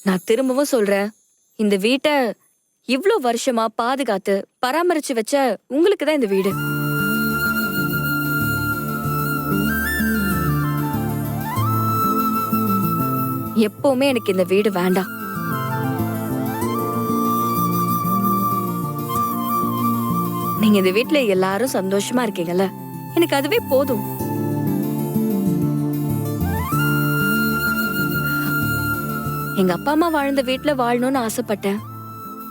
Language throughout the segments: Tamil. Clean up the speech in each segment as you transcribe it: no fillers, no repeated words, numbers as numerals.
நான் திரும்பவும் சொல்றேன், இந்த வீட்டை இவ்ளோ வருஷமா பாதுகாத்து பராமரிச்சு வச்ச உங்களுக்கு தான் இந்த வீடு. எப்பவுமே எனக்கு இந்த வீடு வேண்டாம். நீங்க இந்த வீட்ல எல்லாரும் சந்தோஷமா இருக்கீங்கல்ல, எனக்கு அதுவே போதும். எங்க அப்பா அம்மா வாழ்ந்த வீட்ல வாழணும்னு ஆசைப்பட்டேன்,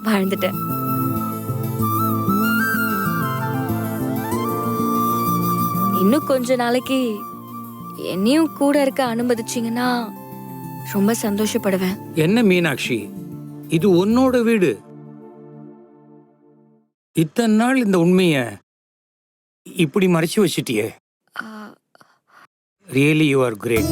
வாழ்ந்துட்டேன். இன்னும் கொஞ்ச நாளைக்கு என்னையும் கூட இருக்க அனுமதிச்சீங்கன்னா ரொம்ப சந்தோஷப்படுவேன். என்ன மீனாட்சி, இது உன்னோட வீடு. இத்தனை நாள் இந்த உண்மைய இப்படி மறைச்சு வச்சிட்டியே. Really you are great.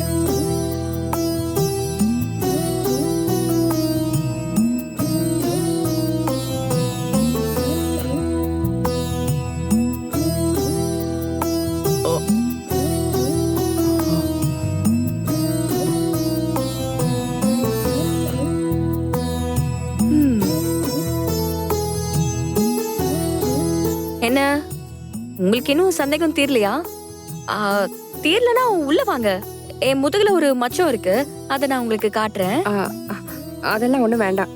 என்ன, உங்களுக்கு இன்னும் சந்தேகம் தீரலையா? தீரலனா உள்ள வாங்க. என் முதுகுல ஒரு மச்சம் இருக்கு, அதை நான் உங்களுக்கு காட்டுறேன். அதெல்லாம் ஒண்ணும் வேண்டாம்.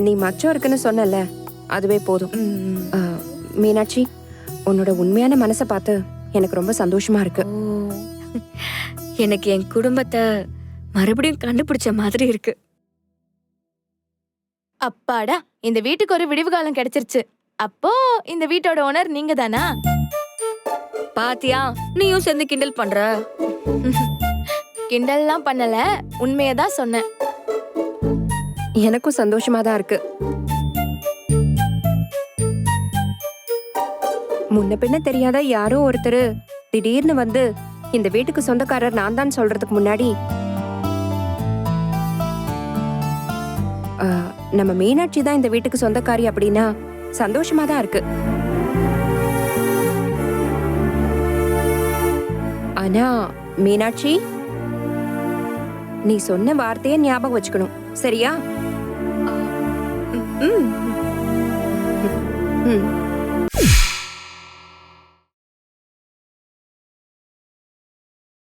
நீ மச்சம் இருக்குன்னு சொன்னல, அதுவே போதும். மீனாட்சி, உன்னோட உண்மையான மனசை பார்த்து எனக்கு ரொம்ப சந்தோஷமா இருக்கு. எனக்கு என் குடும்பத்தை மறுபடியும் கண்டுபிடிச்ச மாதிரி இருக்கு. அப்பாடா, இந்த வீட்டுக்கு ஒரு விடிவு காலம் கிடைச்சிருச்சு. அப்போ இந்த வீட்டோட ஓனர் நீங்க தானா? பாத்தியா, நீயும் சேர்ந்து கிண்டல் பண்ற. கிண்டல்லாம் பண்ணல, உண்மையதான் சொன்னேன். எனக்கும் சந்தோஷமா தான் இருக்கு. முன்ன பின்ன தெரியாத யாரோ ஒருத்தர் திடீர்னு வந்து இந்த வீட்டுக்கு சொந்தக்காரர் நான் தான் சொல்றதுக்கு முன்னாடி நம்ம மீனாட்சி தான் இந்த வீட்டுக்கு சொந்தக்காரி அப்படின்னா சந்தோஷமா தான் இருக்கு. ஆனா மீனாட்சி, நீ சொன்ன வார்த்தையை ஞாபகம் வச்சுக்கணும், சரியா? ம்.